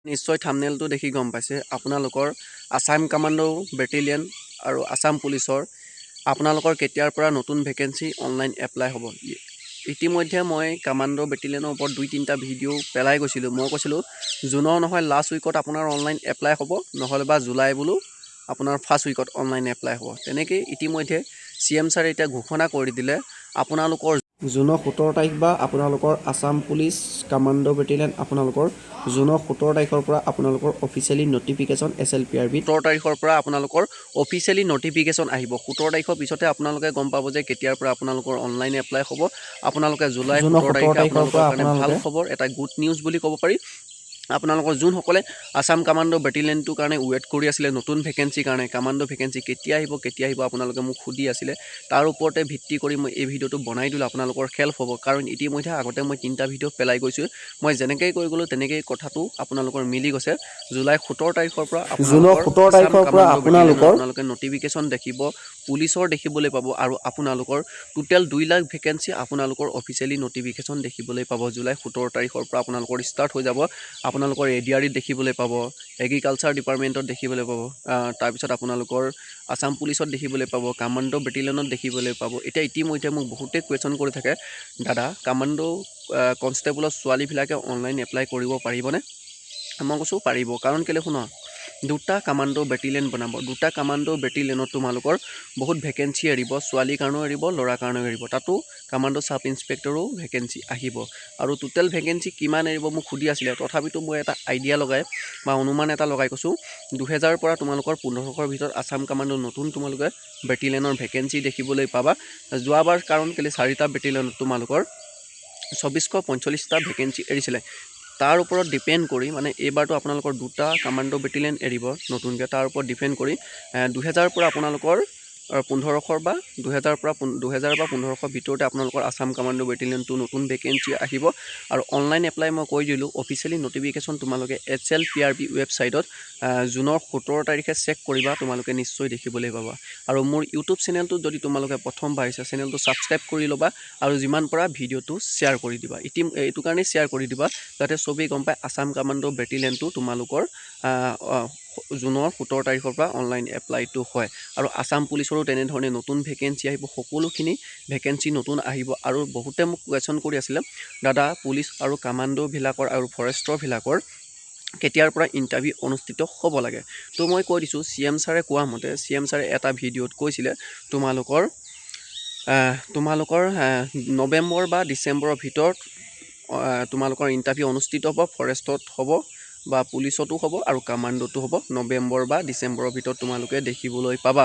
নিশ্চয় থাম্বনেইলটো দেখি গম পাইছে আপোনালোকৰ আসাম কমাণ্ডো বেটেলিয়ন আৰু আসাম পুলিচৰ আপোনালোকৰ কেতিয়াৰ পৰা নতুন ভেকেন্সি অনলাইন এপ্লাই হ'ব। ইতিমধ্যে মই কমাণ্ডো বেটেলিয়নৰ ওপৰত 2-3টা ভিডিঅ' পেলাই গৈছিলোঁ। মই কৈছিলোঁ জুনৰ নহয় লাষ্ট উইকত আপোনাৰ অনলাইন এপ্লাই হ'ব, নহ'লে বা জুলাই বোলো আপোনাৰ ফাৰ্ষ্ট উইকত অনলাইন এপ্লাই হ'ব। তেনেকৈ ইতিমধ্যে CM ছাৰে এতিয়া ঘোষণা কৰি দিলে আপোনালোকৰ জুনৰ 17 তাৰিখ বা আপোনালোকৰ আসাম পুলিচ কমাণ্ডো বেটেলিয়ন আপোনালোকৰ জুনৰ 17 তাৰিখৰ পৰা আপোনালোকৰ অফিচিয়েলি নটিফিকেশ্যন SLPRB 17 তাৰিখৰ পৰা আপোনালোকৰ অফিচিয়েলি নটিফিকেশ্যন আহিব। 17 তাৰিখৰ পিছতে আপোনালোকে গম পাব যে কেতিয়াৰ পৰা আপোনালোকৰ অনলাইন এপ্লাই হ'ব। আপোনালোকে জুলাই 17 তাৰিখৰ পৰা আপোনালোকৰ ভাল খবৰ, এটা গুড নিউজ বুলি ক'ব পাৰি। আপোনালোকৰ যোনসকলে আসাম কমাণ্ডো বেটেলিয়নটোৰ কাৰণে ৱেইট কৰি আছিলে নতুন ভেকেন্সিৰ কাৰণে, কমাণ্ডো ভেকেন্সি কেতিয়া আহিব আপোনালোকে মোক সুধি আছিলে, তাৰ ওপৰতে ভিত্তি কৰি মই এই ভিডিঅ'টো বনাই দিলোঁ। আপোনালোকৰ হেল্প হ'ব, কাৰণ ইতিমধ্যে আগতে মই 3টা ভিডিঅ' পেলাই গৈছোঁ। মই যেনেকৈ কৈ গ'লোঁ তেনেকৈ কথাটো আপোনালোকৰ মিলি গৈছে। জুলাই 17 তাৰিখৰ পৰা আপোনালোকে নটিফিকেশ্যন দেখিব, পুলিচৰ দেখিবলৈ পাব, আৰু আপোনালোকৰ টোটেল 2 লাখ ভেকেন্সি আপোনালোকৰ অফিচিয়েলি নটিফিকেশ্যন দেখিবলৈ পাব। জুলাই 17 তাৰিখৰ পৰা আপোনালোকৰ ষ্টাৰ্ট হৈ যাব। আপোনালোকৰ ADREত দেখিবলৈ পাব, এগ্ৰিকালচাৰ ডিপাৰ্টমেণ্টত দেখিবলৈ পাব, তাৰপিছত আপোনালোকৰ আসাম পুলিচত দেখিবলৈ পাব, কমাণ্ডো বেটেলিয়নত দেখিবলৈ পাব। এতিয়া ইতিমধ্যে মোক বহুতেই কুৱেশ্যন কৰি থাকে, দাদা কমাণ্ডো কনষ্টেবলৰ ছোৱালীবিলাকে অনলাইন এপ্লাই কৰিব পাৰিবনে? মই কৈছোঁ পাৰিব, কাৰণ কেলৈ শুনা, 2টা কমাণ্ডো বেটেলিয়ন বনাব। 2টা কমাণ্ডো বেটেলিয়নত তোমালোকৰ বহুত ভেকেন্সি এৰিব, ছোৱালীৰ কাৰণেও এৰিব, ল'ৰাৰ কাৰণেও এৰিব। তাতো কমাণ্ডো ছাব ইন্সপেক্টৰো ভেকেন্সি আহিব। আৰু টোটেল ভেকেন্সি কিমান এৰিব মোক সুধি আছিলে, তথাপিতো মই এটা আইডিয়া লগাই বা অনুমান এটা লগাই কৈছোঁ 2000 পৰা তোমালোকৰ 1500ৰ ভিতৰত আসাম কমাণ্ডো নতুন তোমালোকে বেটেলিয়নৰ ভেকেন্সি দেখিবলৈ পাবা। যোৱাবাৰ কাৰণ কেলৈ 4টা বেটেলিয়নত তোমালোকৰ 2445টা ভেকেন্সি এৰিছিলে। তাৰ ওপৰত ডিপেণ্ড কৰি মানে এইবাৰতো আপোনালোকৰ 2টা কমাণ্ডো বেটেলিয়ন এৰিব নতুনকৈ, তাৰ ওপৰত ডিপেণ্ড কৰি 2000 পৰা আপোনালোকৰ 1500 বা 2000 বা 1500 ভিতৰতে আপোনালোকৰ আসাম কমাণ্ডো বেটেলিয়নটো নতুন ভেকেন্সি আহিব। আৰু অনলাইন এপ্লাই মই কৈ দিলোঁ, অফিচিয়েলি নটিফিকেশ্যন তোমালোকে SLPRB ৱেবছাইটত জুনৰ 17 তাৰিখে চেক কৰিবা, তোমালোকে নিশ্চয় দেখিবলৈ পাবা। আৰু মোৰ ইউটিউব চেনেলটো যদি তোমালোকে প্ৰথমবাৰ আহিছে, চেনেলটো ছাবস্ক্ৰাইব কৰি ল'বা, আৰু যিমান পৰা ভিডিঅ'টো শ্বেয়াৰ কৰি দিবা। এইটো কাৰণেই শ্বেয়াৰ কৰি দিবা যাতে চবেই গম পায় আসাম কমাণ্ডো বেটেলিয়নটো তোমালোকৰ জুনৰ 17 তাৰিখৰ পৰা অনলাইন এপ্লাইটো হয়। আৰু আসাম পুলিচৰো তেনেধৰণে নতুন ভেকেন্সি আহিব, সকলোখিনি ভেকেন্সি নতুন আহিব। আৰু বহুতে মোক কুৱেশ্যন কৰি আছিলে, দাদা পুলিচ আৰু কমাণ্ডোবিলাকৰ আৰু ফৰেষ্টৰবিলাকৰ কেতিয়াৰ পৰা ইণ্টাৰভিউ অনুষ্ঠিত হ'ব লাগে? তো মই কৈ দিছোঁ, CM ছাৰে কোৱা মতে, CM ছাৰে এটা ভিডিঅ'ত কৈছিলে তোমালোকৰ নৱেম্বৰ বা ডিচেম্বৰৰ ভিতৰত তোমালোকৰ ইণ্টাৰভিউ অনুষ্ঠিত হ'ব। ফৰেষ্টত হ'ব বা পুলিচতো হ'ব আৰু কমাণ্ডোতো হ'ব। নৱেম্বৰ বা ডিচেম্বৰৰ ভিতৰত তোমালোকে দেখিবলৈ পাবা।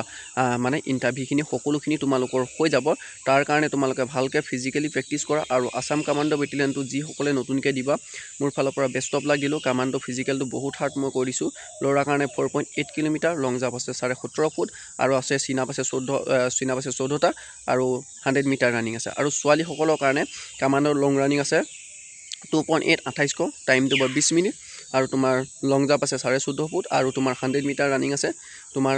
মানে ইণ্টাৰভিউখিনি সকলোখিনি তোমালোকৰ হৈ যাব। তাৰ কাৰণে তোমালোকে ভালকৈ ফিজিকেলি প্ৰেক্টিছ কৰা। আৰু আসাম কমাণ্ডো বেটেলিয়নটো যিসকলে নতুনকৈ দিবা, মোৰ ফালৰ পৰা বেষ্ট অফ লাক দিলোঁ। কমাণ্ডো ফিজিকেলটো বহুত হাৰ্ড মই কৈ দিছোঁ। ল'ৰাৰ কাৰণে 4.8 কিলোমিটাৰ, লং জাম্প আছে 17.5 ফুট, আৰু আছে চিনাপ আছে 14টা, আৰু 100 মিটাৰ ৰানিং আছে। আৰু ছোৱালীসকলৰ কাৰণে কমাণ্ডোৰ লং ৰানিং আছে 2.8 2800, টাইমটো 20 মিনিট, আৰু তোমাৰ লং জাম্প আছে 14.5 ফুট, আৰু তোমাৰ 100 মিটাৰ ৰানিং আছে তোমাৰ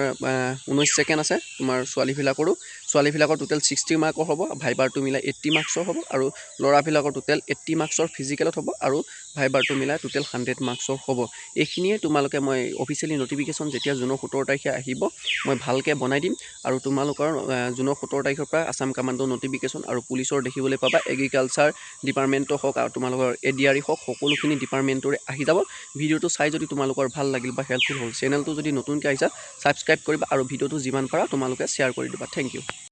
19 ছেকেণ্ড আছে। তোমাৰ ছোৱালীবিলাকৰ টোটেল 60 মাৰ্কৰ হ'ব, ভাইবাৰটো মিলাই 80 মাৰ্কছৰ হ'ব, আৰু ল'ৰাবিলাকৰ টোটেল 80 মাৰ্কছৰ ফিজিকেলত হ'ব, আৰু ভাইবাৰটো মিলাই টোটেল 100 মাৰ্কছৰ হ'ব। এইখিনিয়ে তোমালোকে মই অফিচিয়েলি নটিফিকেশ্যন যেতিয়া জুনৰ 17 তাৰিখে আহিব মই ভালকৈ বনাই দিম। আৰু তোমালোকৰ জুনৰ 17 তাৰিখৰ পৰা আসাম কমাণ্ডো নটিফিকেশ্যন আৰু পুলিচৰ দেখিবলৈ পাবা। এগ্ৰিকালচাৰ ডিপাৰ্টমেণ্টৰ হওক আৰু তোমালোকৰ ADRE হওক, সকলোখিনি ডিপাৰ্টমেণ্টৰে আহি যাব। ভিডিঅ'টো চাই যদি তোমালোকৰ ভাল লাগিল বা হেল্পফুল হ'ল, চেনেলটো যদি নতুনকৈ আহিছা ছাবস্ক্ৰাইব কৰিবা, আৰু ভিডিঅ'টো যিমান পাৰা তোমালোকে শ্বেয়াৰ কৰি দিবা। Thank U.